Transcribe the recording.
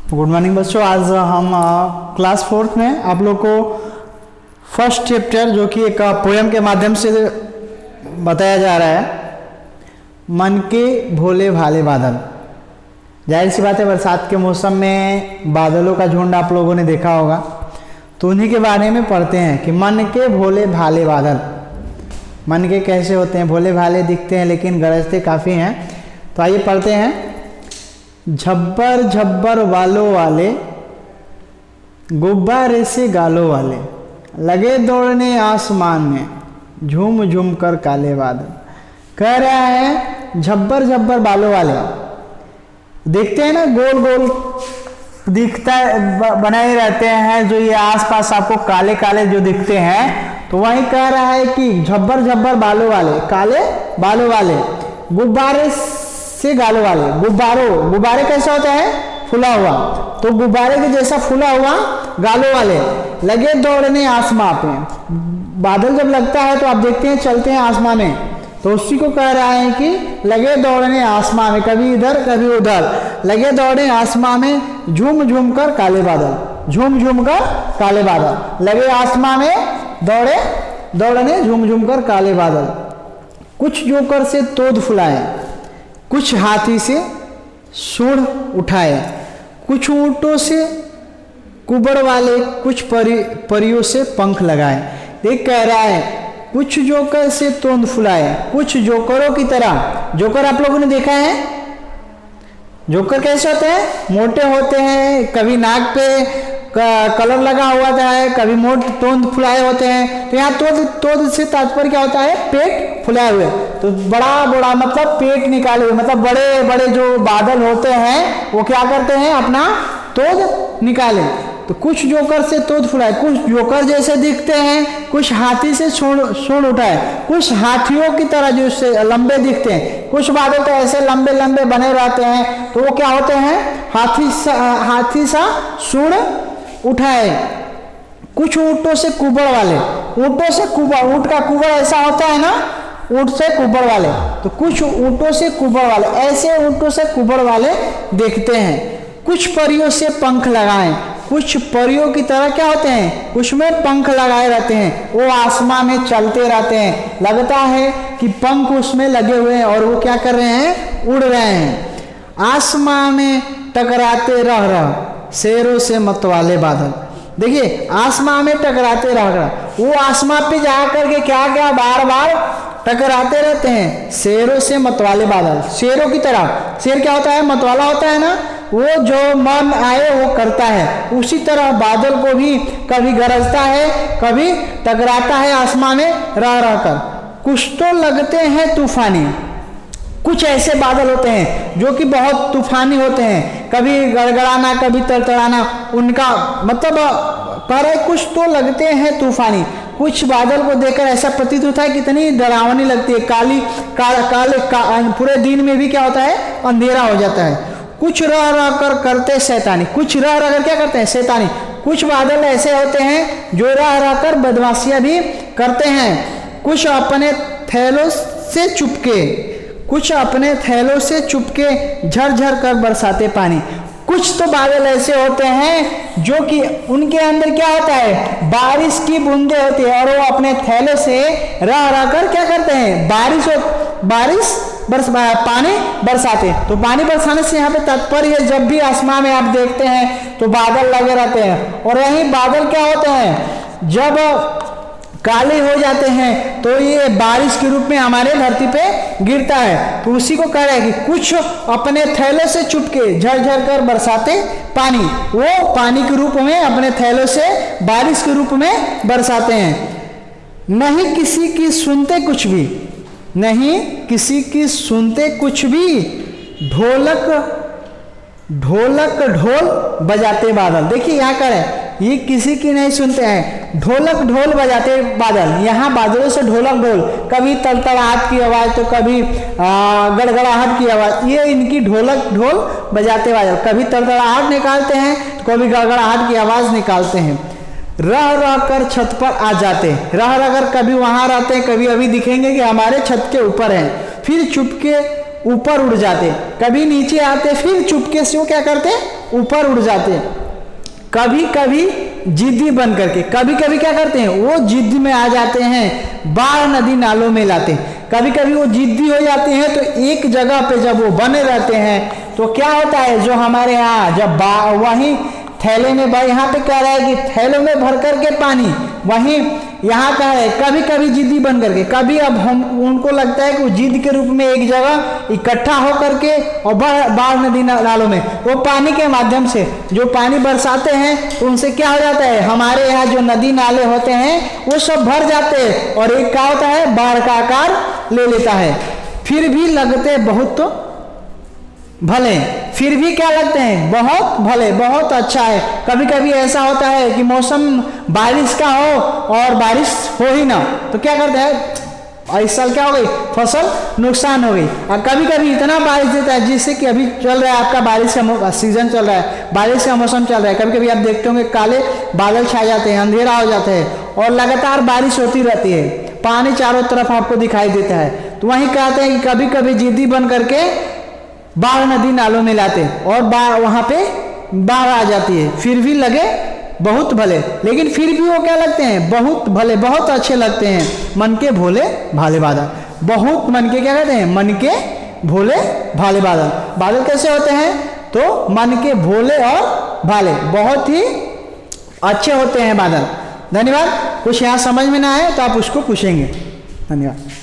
Good morning बच्चों। आज हम क्लास 4th में आप लोग को फर्स्ट चैप्टर जो कि एक पोएम के माध्यम से बताया जा रहा है, मन के भोले भाले बादल। जाहिर सी बात है, बरसात के मौसम में बादलों का झुंड आप लोगों ने देखा होगा, तो उन्हीं के बारे में पढ़ते हैं कि मन के भोले भाले बादल। मन के कैसे होते हैं? भोले भाले दिखते हैं लेकिन गरजते काफ़ी हैं। तो आइए पढ़ते हैं। झब्बर झब्बर वालों वाले, गुब्बारे से गालों वाले, लगे दौड़ने आसमान में, झूम झूम कर काले बादल। कह रहा है झब्बर झब्बर बालों वाले, देखते हैं ना गोल गोल दिखता है, बनाए रहते हैं जो ये आसपास आपको काले काले जो दिखते हैं। तो वही कह रहा है कि झब्बर झब्बर बालों वाले, काले बालों वाले, गुब्बारे से गालों वाले। गुब्बारे कैसा होता है? फूला हुआ। तो गुब्बारे के जैसा फूला हुआ गालों वाले, लगे दौड़ने आसमां पे। बादल जब लगता है तो आप देखते हैं चलते हैं आसमां में, तो उसी को कह रहा है कि लगे दौड़ने आसमां में, कभी इधर कभी उधर, लगे दौड़े आसमां में, झूम झूम कर काले बादल। झूम झूम कर काले बादल, लगे आसमां में, दौड़ने झूम झूम कर काले बादल। कुछ जोकर से तोद फुलाए, कुछ हाथी से सूंड उठाए, कुछ ऊंटों से कुबड़ वाले, कुछ परियों से पंख लगाए। देख कह रहा है कुछ जोकर से तोंद फुलाए, कुछ जोकरों की तरह। जोकर आप लोगों ने देखा है? जोकर कैसे होते हैं? मोटे होते हैं, कभी नाक पे कलर लगा हुआ है, कभी मोटे तोंद फुलाए होते हैं। तो यहाँ तोंद से तात्पर्य क्या होता है? पेट फुलाए हुए। तो बड़ा बड़ा मतलब पेट निकाले हुए, मतलब बड़े बड़े जो बादल होते हैं वो क्या करते हैं? अपना तोंद निकाले। तो कुछ जोकर से तोंद फुलाए, कुछ जोकर जैसे दिखते हैं, कुछ हाथी से सूंड उठाए, कुछ हाथियों की तरह जो से लंबे दिखते हैं। कुछ बादल तो ऐसे लंबे लंबे बने रहते हैं, तो वो क्या होते हैं? हाथी सा सूंड उठाए। कुछ ऊंटों से कुबड़ वाले, ऊंटों से कुबड़, ऊंट का कुबड़ ऐसा होता है ना, ऊंट से कुबड़ वाले। तो कुछ ऊंटों से कुबड़ वाले, ऐसे ऊंटों से कुबड़ वाले देखते हैं। कुछ परियों से पंख लगाएं, कुछ परियों की तरह क्या होते हैं? कुछ में पंख लगाए रहते हैं, वो आसमां में चलते रहते हैं। लगता है कि पंख उसमें लगे हुए हैं और वो क्या कर रहे हैं? उड़ रहे हैं। आसमां में टकराते रह शेरों से मतवाले बादल। देखिए आसमां में टकराते रह, वो आसमां पे जा करके क्या क्या बार बार टकराते रहते हैं। शेरों से मतवाले बादल, शेरों की तरह। शेर क्या होता है? मतवाला होता है ना, वो जो मन आए वो करता है। उसी तरह बादल को भी कभी गरजता है, कभी टकराता है आसमां में रह कर। कुछ तो लगते हैं तूफानी, कुछ ऐसे बादल होते हैं जो कि बहुत तूफानी होते हैं, कभी गड़गड़ाना कभी तड़तड़ाना, उनका मतलब कह रहे कुछ तो लगते हैं तूफानी। कुछ बादल को देखकर ऐसा प्रतीत होता है कितनी डरावनी लगती है, काले पूरे दिन में भी क्या होता है? अंधेरा हो जाता है। कुछ रह रह कर करते शैतानी, कुछ रह रह कर क्या करते हैं? शैतानी। कुछ बादल ऐसे होते हैं जो रह रह कर बदमाशियां भी करते हैं। कुछ अपने थैलों से चुपके, कुछ अपने थैलों से चुपके झरझर कर बरसाते पानी। कुछ तो बादल ऐसे होते हैं जो कि उनके अंदर क्या होता है? बारिश की बूंदें होती है, और वो अपने थैलों से रह रह कर क्या करते हैं? पानी बरसाते। तो पानी बरसाने से यहाँ पे तात्पर्य है जब भी आसमान में आप देखते हैं तो बादल लगे रहते हैं। और यही बादल क्या होते हैं? जब काले हो जाते हैं तो ये बारिश के रूप में हमारे धरती पे गिरता है। तो उसी को कह रहा है कि कुछ अपने थैलों से चुपके झरझर कर बरसाते पानी, वो पानी के रूप में अपने थैलों से बारिश के रूप में बरसाते हैं। नहीं किसी की सुनते कुछ भी, नहीं किसी की सुनते कुछ भी, ढोल बजाते बादल। देखिए यहाँ करें, ये किसी की नहीं सुनते हैं, ढोल बजाते बादल। यहाँ बादलों से ढोल, कभी तड़तड़ाहट की आवाज़ तो कभी गड़गड़ाहट की आवाज़, ये इनकी ढोल बजाते बादल। कभी तड़तड़ाहट निकालते हैं तो कभी गड़गड़ाहट की आवाज़ निकालते हैं। रह रह कर छत पर आ जाते, रह रह कर कभी वहाँ रहते हैं, कभी अभी दिखेंगे कि हमारे छत के ऊपर हैं, फिर चुपके ऊपर उड़ जाते, कभी नीचे आते, फिर चुपके से वो क्या करते ऊपर उड़ जाते हैं, कभी कभी जिद्दी बन करके, कभी कभी क्या करते हैं वो जिद्दी में आ जाते हैं, बाढ़ नदी नालों में लाते हैं। कभी कभी वो जिद्दी हो जाते हैं तो एक जगह पे जब वो बने रहते हैं तो क्या होता है, जो हमारे यहाँ जब वहीं थैले में भाई, यहाँ पे कह रहा है कि थैलों में भर करके पानी, वहीं यहाँ पे है कभी कभी जिद्दी बन करके, कभी अब हम उनको लगता है कि वो जिद्द के रूप में एक जगह इकट्ठा हो करके और बाढ़ नदी नालों में वो पानी के माध्यम से जो पानी बरसाते हैं तो उनसे क्या हो जाता है, हमारे यहाँ जो नदी नाले होते हैं वो सब भर जाते हैं और एक क्या होता है, बाढ़ का आकार ले लेता है। फिर भी लगते बहुत तो भले, फिर भी क्या लगते हैं, बहुत भले, बहुत अच्छा है। कभी कभी ऐसा होता है कि मौसम बारिश का हो और बारिश हो ही ना, तो क्या करते हैं, इस साल क्या हो गई, फसल नुकसान हो गई। और कभी कभी इतना बारिश देता है जिससे कि अभी चल रहा है आपका बारिश का सीजन चल रहा है, बारिश का मौसम चल रहा है, कभी कभी आप देखते होंगे काले बादल छा जाते हैं, अंधेरा हो जाता है और लगातार बारिश होती रहती है, पानी चारों तरफ आपको दिखाई देता है। तो वहीं कहते हैं कि कभी कभी जिद्दी बन करके बाढ़ नदी नालों में लाते और वहां पे बाढ़ आ जाती है, फिर भी लगे बहुत भले, लेकिन फिर भी वो क्या लगते हैं, बहुत भले, बहुत अच्छे लगते हैं। मन के भोले भाले बादल, बहुत मन के क्या कहते हैं, मन के भोले भाले बादल। बादल कैसे होते हैं, तो मन के भोले और भाले, बहुत ही अच्छे होते हैं बादल। धन्यवाद। कुछ यहाँ समझ में ना आए तो आप उसको पूछेंगे। धन्यवाद।